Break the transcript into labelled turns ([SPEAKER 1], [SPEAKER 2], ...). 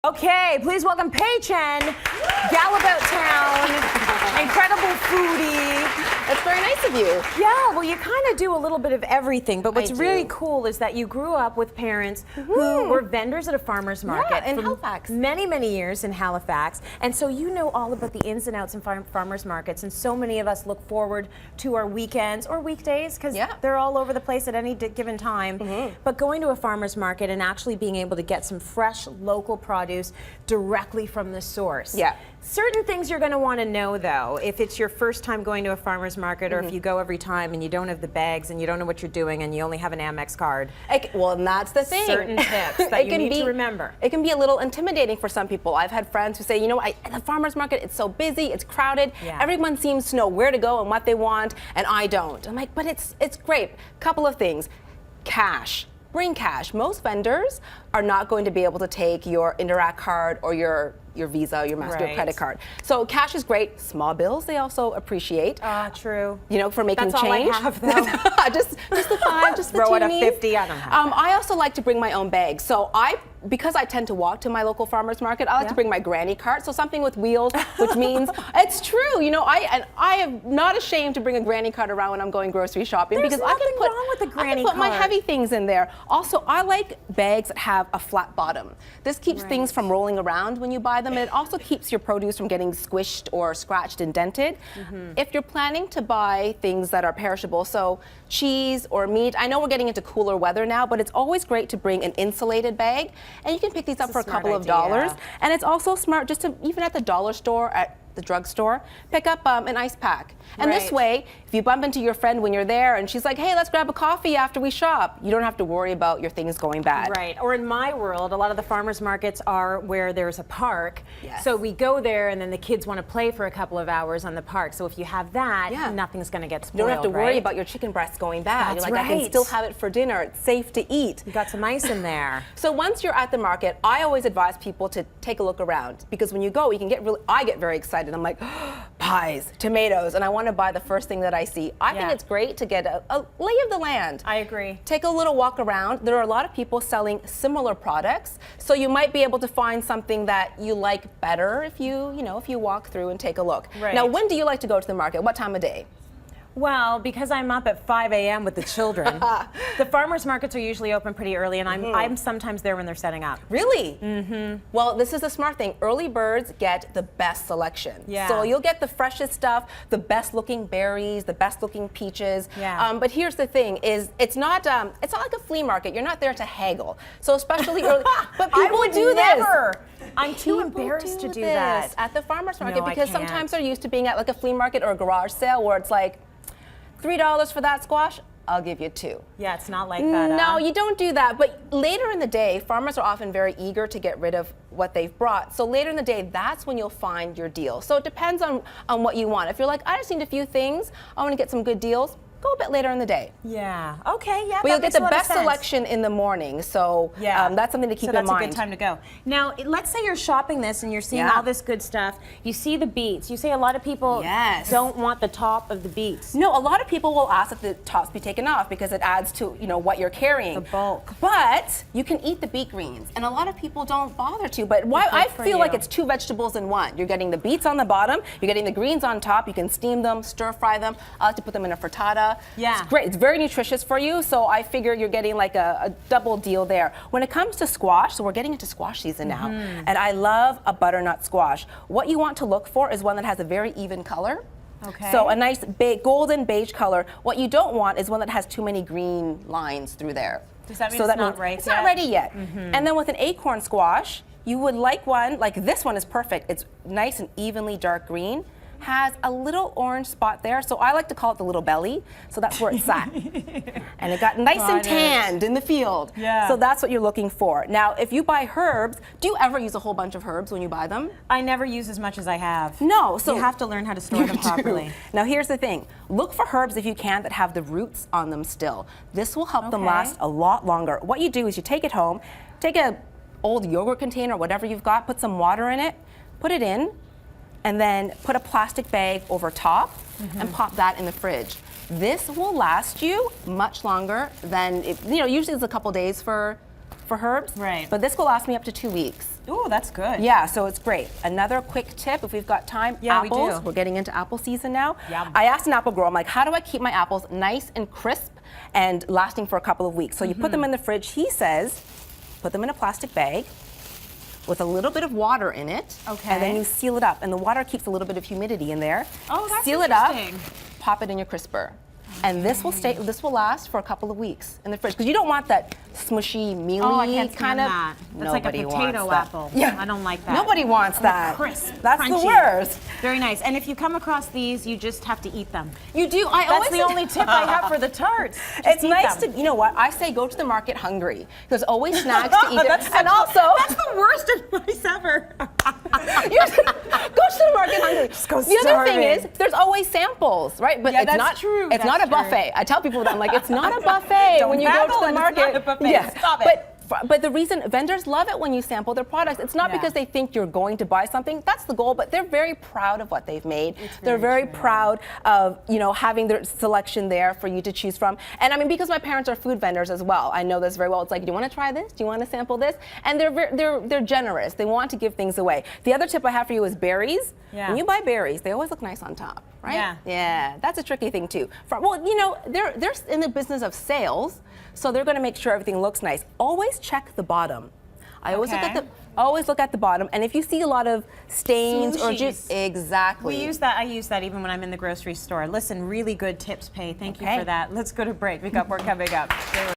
[SPEAKER 1] Okay, please welcome Chen, gal about town, incredible foodie.
[SPEAKER 2] That's very nice of you.
[SPEAKER 1] Yeah, well, you kind of do a little bit of everything, but what's really cool is that you grew up with parents who were vendors at a farmer's market
[SPEAKER 2] in Halifax.
[SPEAKER 1] Many, many years in Halifax, and so you know all about the ins and outs in farmers markets, and so many of us look forward to our weekends or weekdays because they're all over the place at any given time. But going to a farmer's market and actually being able to get some fresh local produce directly from the source.
[SPEAKER 2] Yeah.
[SPEAKER 1] Certain things you're going to want to know, though, if it's your first time going to a farmer's market or if you go every time and you don't have the bags and you don't know what you're doing and you only have an Amex card.
[SPEAKER 2] Well, and that's the thing.
[SPEAKER 1] Certain tips that you need to remember.
[SPEAKER 2] It can be a little intimidating for some people. I've had friends who say, you know, at the farmer's market, it's so busy, it's crowded. Everyone seems to know where to go and what they want, and I don't. I'm like, but it's great. Couple of things. Cash. Bring cash. Most vendors are not going to be able to take your Interac card or your Visa, your Master credit card. So cash is great. Small bills they also appreciate.
[SPEAKER 1] True.
[SPEAKER 2] You know, for making
[SPEAKER 1] That's
[SPEAKER 2] change.
[SPEAKER 1] All I have, though.
[SPEAKER 2] just the five, just the
[SPEAKER 1] throw it a
[SPEAKER 2] teenies.
[SPEAKER 1] 50. I don't have.
[SPEAKER 2] I also like to bring my own bag. So because I tend to walk to my local farmer's market, I like to bring my granny cart. So something with wheels, which means it's true. You know, I am not ashamed to bring a granny cart around when I'm going grocery shopping because I can put
[SPEAKER 1] wrong with a granny
[SPEAKER 2] I can put my
[SPEAKER 1] cart.
[SPEAKER 2] heavy things in there. Also, I like bags that have a flat bottom. This keeps things from rolling around when you buy them, and it also keeps your produce from getting squished or scratched and dented. If you're planning to buy things that are perishable, so cheese or meat, I know we're getting into cooler weather now, but it's always great to bring an insulated bag, and you can pick these up for a couple of dollars. And it's also smart just to, even at the dollar store, at the drugstore, pick up an ice pack. And this way, if you bump into your friend when you're there and she's like, hey, let's grab a coffee after we shop, you don't have to worry about your things going bad.
[SPEAKER 1] Right. Or in my world, a lot of the farmers markets are where there's a park. So we go there and then the kids want to play for a couple of hours on the park. So if you have that, nothing's going to get spoiled.
[SPEAKER 2] You don't have to worry about your chicken breasts going bad.
[SPEAKER 1] That's
[SPEAKER 2] you're like, I can still have it for dinner. It's safe to eat.
[SPEAKER 1] You got some ice in there.
[SPEAKER 2] So once you're at the market, I always advise people to take a look around because when you go, you can get I get very excited. I'm like, pies, tomatoes, and I want to buy the first thing that I see. I think it's great to get a lay of the land.
[SPEAKER 1] I agree.
[SPEAKER 2] Take a little walk around. There are a lot of people selling similar products, so you might be able to find something that you like better if you walk through and take a look. Now, when do you like to go to the market? What time of day?
[SPEAKER 1] Well, because I'm up at 5 a.m. with the children, the farmers markets are usually open pretty early, and I'm sometimes there when they're setting up.
[SPEAKER 2] Really? Well, this is the smart thing. Early birds get the best selection. So you'll get the freshest stuff, the best looking berries, the best looking peaches. But here's the thing: it's not like a flea market. You're not there to haggle. So especially early. But people do this.
[SPEAKER 1] I'm too embarrassed to do that
[SPEAKER 2] at the farmers market because sometimes they're used to being at like a flea market or a garage sale where it's like $3 for that squash, I'll give you $2.
[SPEAKER 1] Yeah, it's not like that.
[SPEAKER 2] No, you don't do that. But later in the day, farmers are often very eager to get rid of what they've brought. So later in the day, that's when you'll find your deal. So it depends on what you want. If you're like, I just need a few things, I want to get some good deals, go a bit later in the day.
[SPEAKER 1] Yeah. Okay. Yeah.
[SPEAKER 2] But you'll get the best selection in the morning. So that's something to keep in mind.
[SPEAKER 1] So that's a good time to go. Now, let's say you're shopping this and you're seeing all this good stuff. You see the beets. You say a lot of people don't want the top of the beets.
[SPEAKER 2] No, a lot of people will ask that the tops be taken off because it adds to what you're carrying.
[SPEAKER 1] The bulk.
[SPEAKER 2] But you can eat the beet greens, and a lot of people don't bother to. But I feel like it's 2 vegetables in one. You're getting the beets on the bottom. You're getting the greens on top. You can steam them, stir fry them. I like to put them in a frittata.
[SPEAKER 1] Yeah.
[SPEAKER 2] It's great. It's very nutritious for you, so I figure you're getting like a double deal there. When it comes to squash, so we're getting into squash season now, and I love a butternut squash. What you want to look for is one that has a very even color.
[SPEAKER 1] Okay.
[SPEAKER 2] So a nice golden beige color. What you don't want is one that has too many green lines through there.
[SPEAKER 1] Does that mean it's not ripe yet?
[SPEAKER 2] It's not ready yet. And then with an acorn squash, you would like one, like this one is perfect. It's nice and evenly dark green. Has a little orange spot there, so I like to call it the little belly, so that's where it's at. And it got nice and tanned in the field. So that's what you're looking for. Now, if you buy herbs, do you ever use a whole bunch of herbs when you buy them?
[SPEAKER 1] I never use as much as I have.
[SPEAKER 2] No, so
[SPEAKER 1] you have to learn how to store them properly.
[SPEAKER 2] Now, here's the thing. Look for herbs, if you can, that have the roots on them still. This will help them last a lot longer. What you do is you take it home, take a old yogurt container, whatever you've got, put some water in it, put it in, and then put a plastic bag over top and pop that in the fridge. This will last you much longer than, usually it's a couple days for for herbs.
[SPEAKER 1] Right.
[SPEAKER 2] But this will last me up to 2 weeks.
[SPEAKER 1] Ooh, that's good.
[SPEAKER 2] Yeah, so it's great. Another quick tip, if we've got time, apples.
[SPEAKER 1] We do.
[SPEAKER 2] We're getting into apple season now.
[SPEAKER 1] Yum.
[SPEAKER 2] I asked an apple grower, I'm like, how do I keep my apples nice and crisp and lasting for a couple of weeks? So you put them in the fridge. He says, put them in a plastic bag with a little bit of water in it.
[SPEAKER 1] Okay.
[SPEAKER 2] And then you seal it up. And the water keeps a little bit of humidity in there.
[SPEAKER 1] Oh, that's
[SPEAKER 2] Seal it up,
[SPEAKER 1] interesting.
[SPEAKER 2] pop it in your crisper. And this will last for a couple of weeks in the fridge because you don't want that smushy, mealy
[SPEAKER 1] Oh, I can't stand
[SPEAKER 2] kind of.
[SPEAKER 1] that. That's like a
[SPEAKER 2] Nobody
[SPEAKER 1] potato
[SPEAKER 2] wants that.
[SPEAKER 1] apple.
[SPEAKER 2] Yeah,
[SPEAKER 1] I don't like that.
[SPEAKER 2] Nobody wants that.
[SPEAKER 1] Crisp,
[SPEAKER 2] That's
[SPEAKER 1] crunchy.
[SPEAKER 2] the worst.
[SPEAKER 1] Very nice. And if you come across these, you just have to eat them.
[SPEAKER 2] You do.
[SPEAKER 1] That's the only tip I have for the tarts.
[SPEAKER 2] It's nice to, you know what? I say go to the market hungry. There's always snacks to eat.
[SPEAKER 1] That's the worst advice ever.
[SPEAKER 2] Go to the market hungry. The other thing is, there's always samples, right? But
[SPEAKER 1] Yeah,
[SPEAKER 2] it's
[SPEAKER 1] that's
[SPEAKER 2] not
[SPEAKER 1] true.
[SPEAKER 2] It's not a buffet. I tell people that I'm like, it's not a buffet when you go to the market.
[SPEAKER 1] It's not a buffet. Stop it.
[SPEAKER 2] But the reason vendors love it when you sample their products, it's not because they think you're going to buy something. That's the goal, but they're very proud of what they've made. They're very proud of, you know, having their selection there for you to choose from. And I mean, because my parents are food vendors as well, I know this very well. It's like, do you want to try this? Do you want to sample this? And they're generous. They want to give things away. The other tip I have for you is berries.
[SPEAKER 1] Yeah.
[SPEAKER 2] When you buy berries, they always look nice on top, right?
[SPEAKER 1] Yeah.
[SPEAKER 2] Yeah, that's a tricky thing too. Well, you know, they're in the business of sales, so they're going to make sure everything looks nice. Always check the bottom. I always look at the bottom, and if you see a lot of stains or juice, exactly.
[SPEAKER 1] I use that even when I'm in the grocery store. Listen, really good tips, Pei. Thank you for that. Let's go to break. We got more coming up.